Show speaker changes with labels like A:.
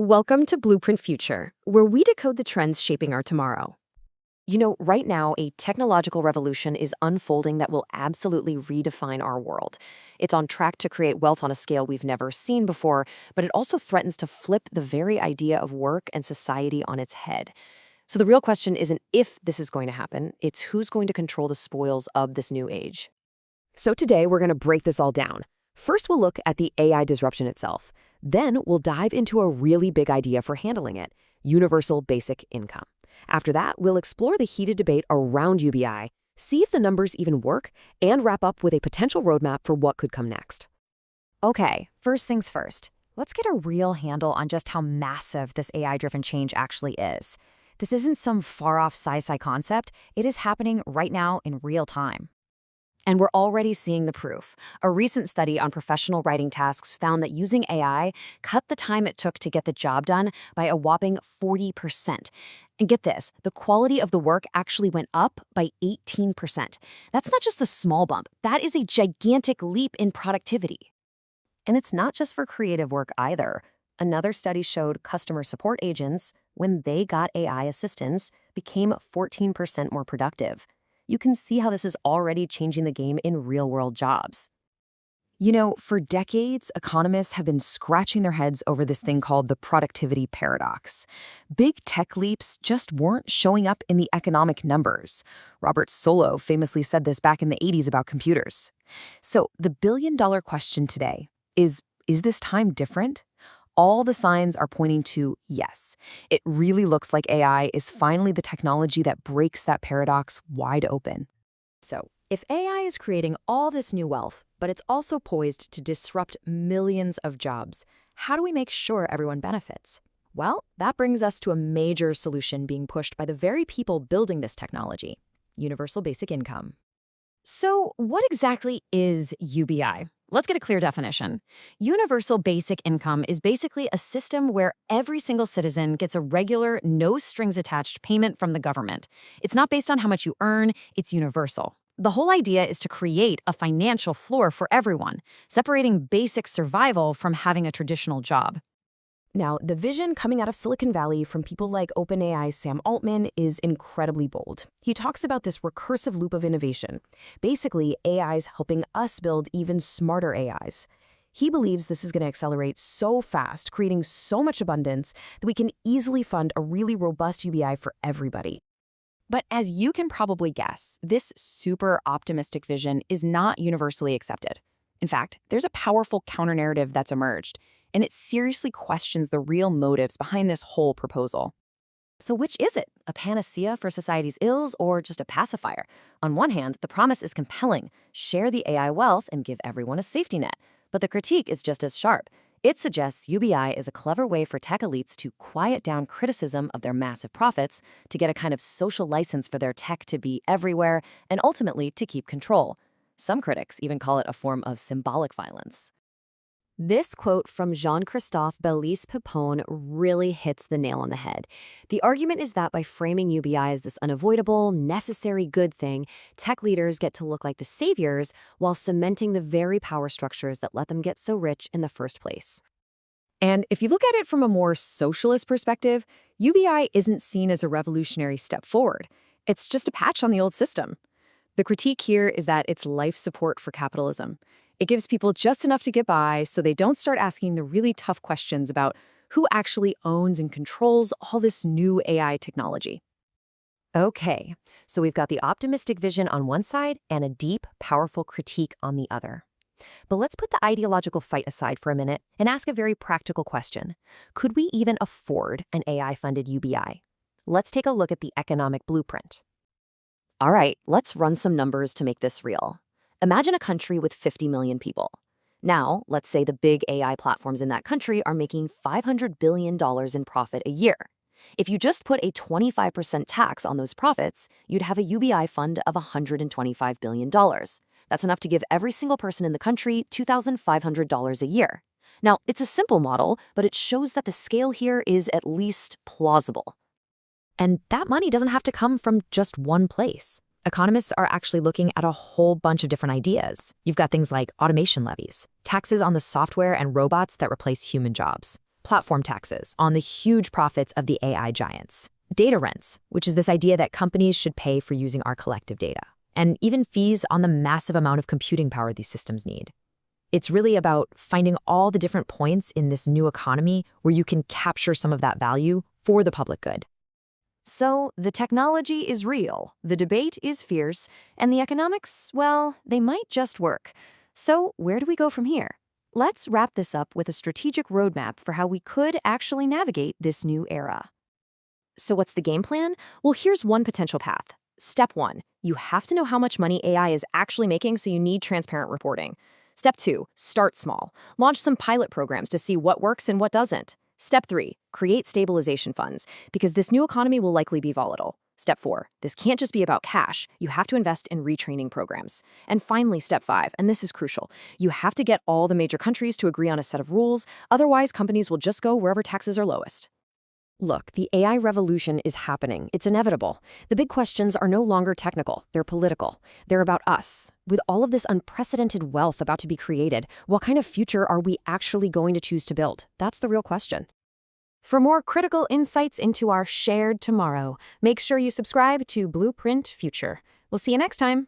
A: Welcome to Blueprint Future, where we decode the trends shaping our tomorrow.
B: Right now, a technological revolution is unfolding that will absolutely redefine our world. It's on track to create wealth on a scale we've never seen before, but it also threatens to flip the very idea of work and society on its head. So the real question isn't if this is going to happen, it's who's going to control the spoils of this new age. So today, we're going to break this all down. First, we'll look at the AI disruption itself. Then, we'll dive into a really big idea for handling it: universal basic income. After that, we'll explore the heated debate around UBI, see if the numbers even work, and wrap up with a potential roadmap for what could come next.
C: Okay, first things first. Let's get a real handle on just how massive this AI-driven change actually is. This isn't some far-off sci-fi concept. It is happening right now in real time.
B: And we're already seeing the proof. A recent study on professional writing tasks found that using AI cut the time it took to get the job done by a whopping 40%. And get this, the quality of the work actually went up by 18%. That's not just a small bump, that is a gigantic leap in productivity. And it's not just for creative work either. Another study showed customer support agents, when they got AI assistance, became 14% more productive. You can see how this is already changing the game in real-world jobs.
C: For decades, economists have been scratching their heads over this thing called the productivity paradox. Big tech leaps just weren't showing up in the economic numbers. Robert Solow famously said this back in the 80s about computers. So the billion-dollar question today is this time different? All the signs are pointing to yes. It really looks like AI is finally the technology that breaks that paradox wide open.
B: So, if AI is creating all this new wealth, but it's also poised to disrupt millions of jobs, how do we make sure everyone benefits? Well, that brings us to a major solution being pushed by the very people building this technology: universal basic income. So, what exactly is UBI? Let's get a clear definition. Universal basic income is basically a system where every single citizen gets a regular, no-strings-attached payment from the government. It's not based on how much you earn, it's universal. The whole idea is to create a financial floor for everyone, separating basic survival from having a traditional job. Now, the vision coming out of Silicon Valley from people like OpenAI's Sam Altman is incredibly bold. He talks about this recursive loop of innovation. Basically, AI's helping us build even smarter AIs. He believes this is going to accelerate so fast, creating so much abundance, that we can easily fund a really robust UBI for everybody. But as you can probably guess, this super optimistic vision is not universally accepted. In fact, there's a powerful counter-narrative that's emerged, and it seriously questions the real motives behind this whole proposal. So which is it? A panacea for society's ills or just a pacifier? On one hand, the promise is compelling: share the AI wealth and give everyone a safety net. But the critique is just as sharp. It suggests UBI is a clever way for tech elites to quiet down criticism of their massive profits, to get a kind of social license for their tech to be everywhere, and ultimately to keep control. Some critics even call it a form of symbolic violence. This quote from Jean-Christophe Belize-Pipon really hits the nail on the head. The argument is that by framing UBI as this unavoidable, necessary good thing, tech leaders get to look like the saviors while cementing the very power structures that let them get so rich in the first place. And if you look at it from a more socialist perspective, UBI isn't seen as a revolutionary step forward. It's just a patch on the old system. The critique here is that it's life support for capitalism. It gives people just enough to get by so they don't start asking the really tough questions about who actually owns and controls all this new AI technology. Okay, so we've got the optimistic vision on one side and a deep, powerful critique on the other. But let's put the ideological fight aside for a minute and ask a very practical question. Could we even afford an AI-funded UBI? Let's take a look at the economic blueprint. All right, let's run some numbers to make this real. Imagine a country with 50 million people. Now, let's say the big AI platforms in that country are making $500 billion in profit a year. If you just put a 25% tax on those profits, you'd have a UBI fund of $125 billion. That's enough to give every single person in the country $2,500 a year. Now, it's a simple model, but it shows that the scale here is at least plausible. And that money doesn't have to come from just one place. Economists are actually looking at a whole bunch of different ideas. You've got things like automation levies, taxes on the software and robots that replace human jobs, platform taxes on the huge profits of the AI giants, data rents, which is this idea that companies should pay for using our collective data, and even fees on the massive amount of computing power these systems need. It's really about finding all the different points in this new economy where you can capture some of that value for the public good.
C: So, the technology is real, the debate is fierce, and the economics, well, they might just work. So, where do we go from here? Let's wrap this up with a strategic roadmap for how we could actually navigate this new era.
A: So what's the game plan? Well, here's one potential path. Step 1, you have to know how much money AI is actually making, so you need transparent reporting. Step 2, start small. Launch some pilot programs to see what works and what doesn't. Step 3, create stabilization funds, because this new economy will likely be volatile. Step 4, this can't just be about cash. You have to invest in retraining programs. And finally, step 5, and this is crucial, you have to get all the major countries to agree on a set of rules, otherwise companies will just go wherever taxes are lowest.
B: Look, the AI revolution is happening. It's inevitable. The big questions are no longer technical. They're political. They're about us. With all of this unprecedented wealth about to be created, what kind of future are we actually going to choose to build? That's the real question. For more critical insights into our shared tomorrow, make sure you subscribe to Blueprint Future. We'll see you next time.